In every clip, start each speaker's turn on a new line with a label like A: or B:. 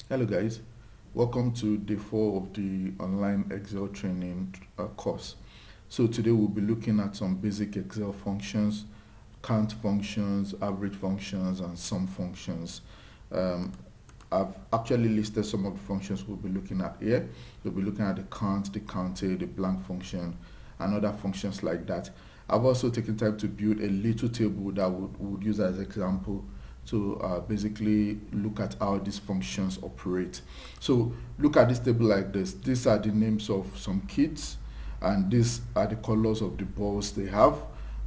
A: Hello guys, welcome to day 4 of the online Excel training course. So today we'll be looking at some basic Excel functions, count functions, average functions, and sum functions. I've actually listed some of the functions we'll be looking at here. We'll be looking at the count, the counter, the blank function, and other functions like that. I've also taken time to build a little table that would use as example to basically look at how these functions operate. So look at this table like this. These are the names of some kids, and these are the colors of the balls they have.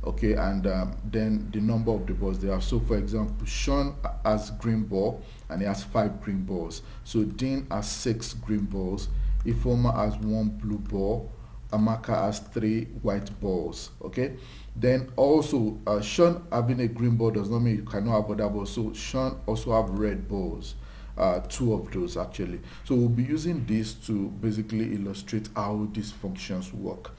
A: Okay, and then the number of the balls they have. So for example, Sean has green ball and he has 5 green balls. So Dean has 6 green balls. Ifoma has 1 blue ball. Amaka has 3 white balls. Okay, then also Sean having a green ball does not mean you cannot have other balls. So Sean also have red balls, 2 of those actually. So we'll be using this to basically illustrate how these functions work.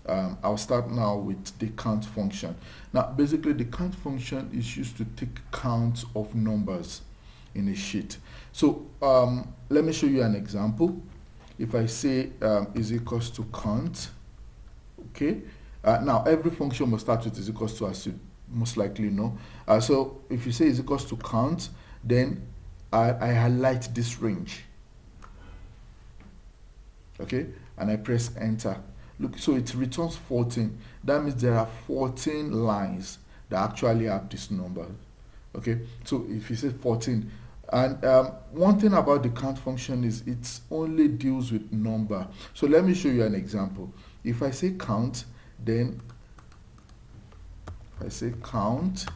A: I'll start now with the count function. Now basically the count function is used to take count of numbers in a sheet. So let me show you an example. If I say is equals to count, okay, now every function must start with is equals to, as you most likely know. So if you say is equals to count, then I highlight this range, okay, and I press enter. Look, so it returns 14. That means there are 14 lines that actually have this number. Okay, so if you say 14, and one thing about the count function is it only deals with number. So let me show you an example. If I say count, then if I say count,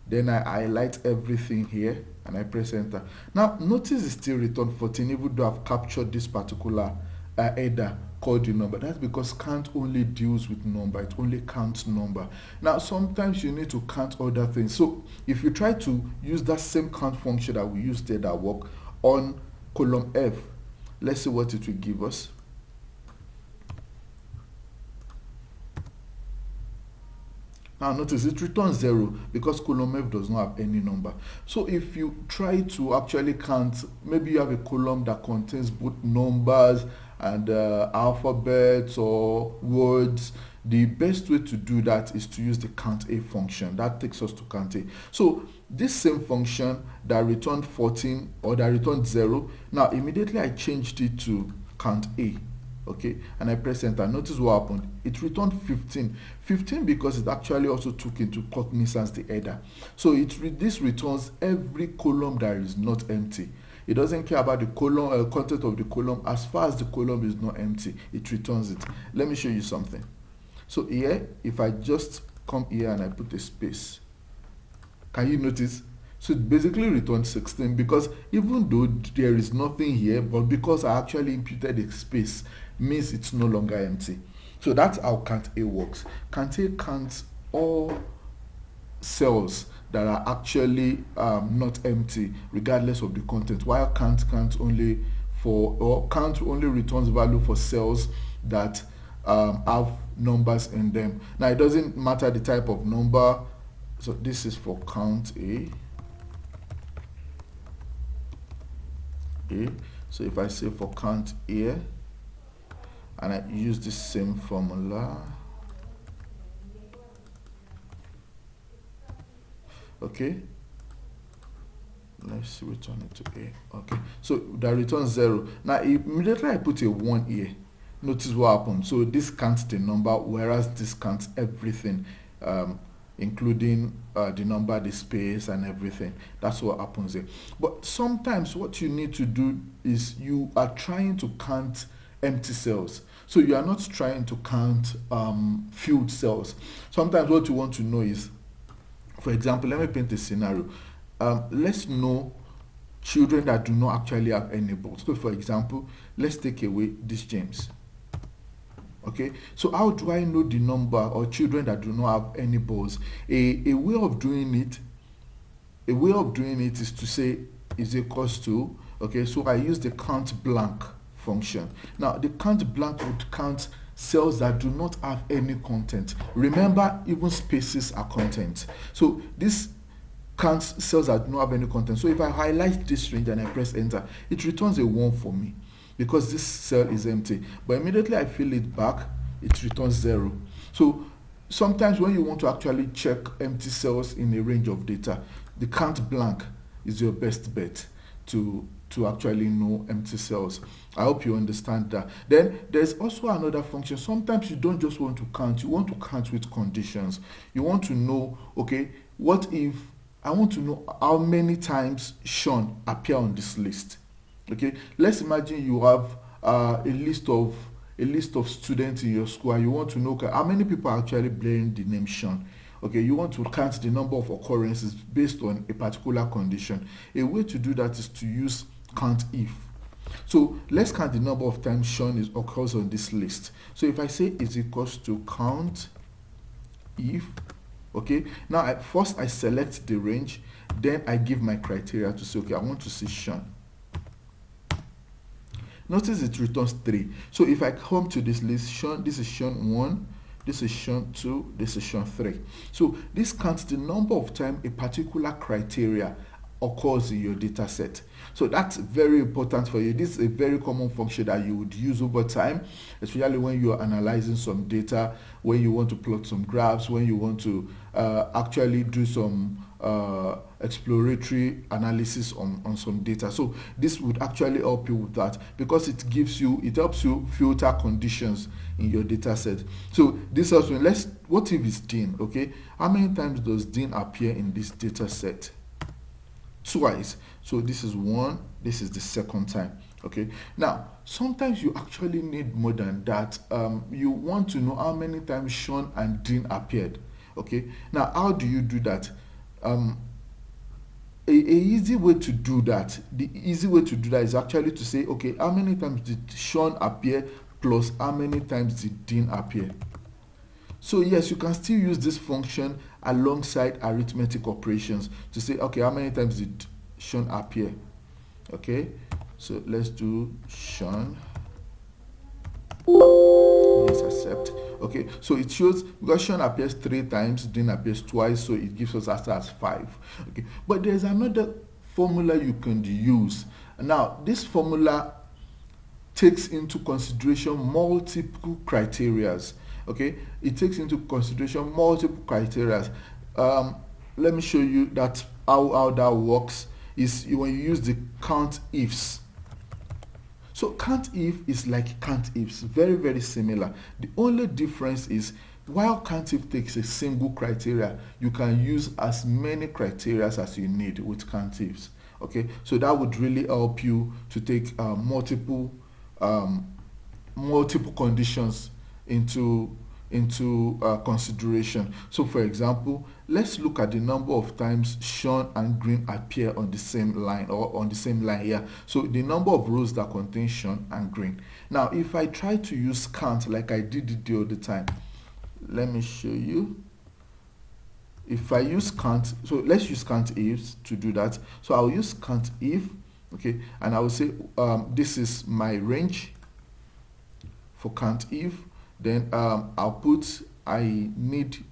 A: then I highlight everything here and I press enter. Now notice it still return 14 even though I've captured this particular header called the number. That's because count only deals with number. It only counts number. Now sometimes you need to count other things. So if you try to use that same count function that we used there that work on column F, let's see what it will give us. Now notice it returns 0 because column F does not have any number. So if you try to actually count, maybe you have a column that contains both numbers and alphabets or words, the best way to do that is to use the count A function. That takes us to count A. So this same function that returned 14 or that returned 0, now immediately I changed it to count A. Okay, and I press enter. Notice what happened. It returned 15. 15 because it actually also took into cognizance the header. So this returns every column that is not empty. It doesn't care about the column content of the column. As far as the column is not empty, it returns it. Let me show you something. So here, if I just come here and I put a space, can you notice? So it basically returns 16 because even though there is nothing here, but because I actually imputed a space, means it's no longer empty. So that's how count A works. Count A counts all cells that are actually not empty regardless of the content, while count only returns value for cells that have numbers in them. Now it doesn't matter the type of number. So this is for count A. So if I say for count here and I use the same formula, okay, let's return it to A. Okay, so that returns 0. Now immediately I put a 1 here. Notice what happened. So this counts the number, whereas this counts everything, including the number, the space, and everything. That's what happens here. But sometimes what you need to do is you are trying to count empty cells. So you are not trying to count filled cells. Sometimes what you want to know is, for example, let me paint a scenario. Let's know children that do not actually have any balls. So for example, let's take away this James. Okay, so how do I know the number or children that do not have any balls? A way of doing it is to say is equals to, okay, so I use the count blank function. Now the count blank would count cells that do not have any content. Remember, even spaces are content. So this count cells that don't have any content. So if I highlight this range and I press enter, it returns a 1 for me because this cell is empty. But immediately I fill it back, it returns 0. So sometimes when you want to actually check empty cells in a range of data, the count blank is your best bet to actually know empty cells. I hope you understand that. Then there's also another function. Sometimes you don't just want to count, you want to count with conditions. You want to know, okay, what if I want to know how many times Sean appear on this list. Okay, let's imagine you have a list of students in your school and you want to know, okay, how many people are actually bearing the name Sean. Okay, you want to count the number of occurrences based on a particular condition. A way to do that is to use Countif. So let's count the number of times Sean occurs on this list. So if I say is equals to count if, okay, now first I select the range, then I give my criteria to say, okay, I want to see Sean. Notice it returns 3. So if I come to this list, Sean, this is Sean 1, this is Sean 2, this is Sean 3. So this counts the number of times a particular criteria occurs in your data set. So that's very important for you. This is a very common function that you would use over time, especially when you're analyzing some data, when you want to plot some graphs, when you want to actually do some exploratory analysis on some data. So this would actually help you with that because it helps you filter conditions in your data set. So this also, what if it's Dean? Okay, how many times does Dean appear in this data set? Twice. So this is 1, this is the second time. Okay, now sometimes you actually need more than that. You want to know how many times Sean and Dean appeared. Okay, now how do you do that? A easy way to do that, the easy way to do that is actually to say, okay, how many times did Sean appear plus how many times did Dean appear? So yes, you can still use this function alongside arithmetic operations to say, okay, how many times did Sean appear? Okay, so let's do Sean. Yes, accept. Okay, so it shows because Sean appears 3 times, Dean appears twice, so it gives us answer as 5. Okay, but there's another formula you can use. Now, this formula takes into consideration multiple criterias. Okay, it takes into consideration multiple criteria. Let me show you that how that works is when you use the count ifs. So count if is like count ifs, very, very similar. The only difference is while count if takes a single criteria, you can use as many criteria as you need with count ifs. Okay, so that would really help you to take multiple conditions into consideration. So for example, let's look at the number of times Sean and Green appear on the same line or on the same line here. So the number of rows that contain Sean and Green. Now if I try to use count like I did it the other time, let me show you. If I use count, so let's use count if to do that. So I'll use count if, okay, and I will say this is my range for count if. Then I'll put I need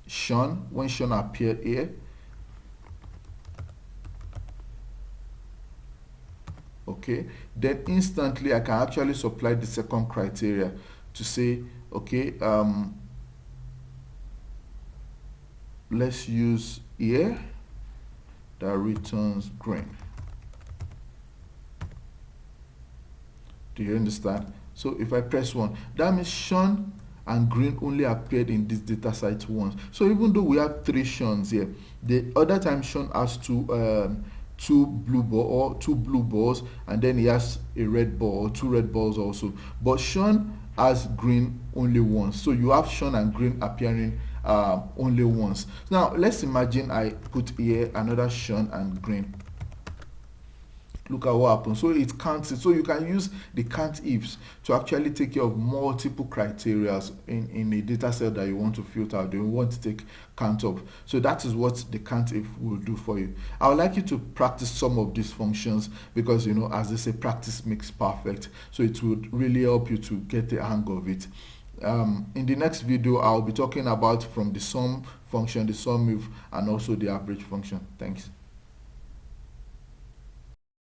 A: Sean when Sean appeared here. Okay, then instantly I can actually supply the second criteria to say, okay, let's use here that returns Green. Do you understand? So if I press 1, that means Sean and Green only appeared in this data set once. So even though we have 3 Seans here, the other time Sean has two blue balls, and then he has a red ball or 2 red balls also. But Sean has Green only once. So you have Sean and Green appearing only once. Now let's imagine I put here another Sean and Green. Look at what happens. So it counts it. So you can use the count ifs to actually take care of multiple criteria in a data set that you want to filter out, you want to take count of. So that is what the count if will do for you. I would like you to practice some of these functions because, you know, as they say, practice makes perfect. So it would really help you to get the hang of it. In the next video, I'll be talking about from the sum function, the sum move, and also the average function. Thanks.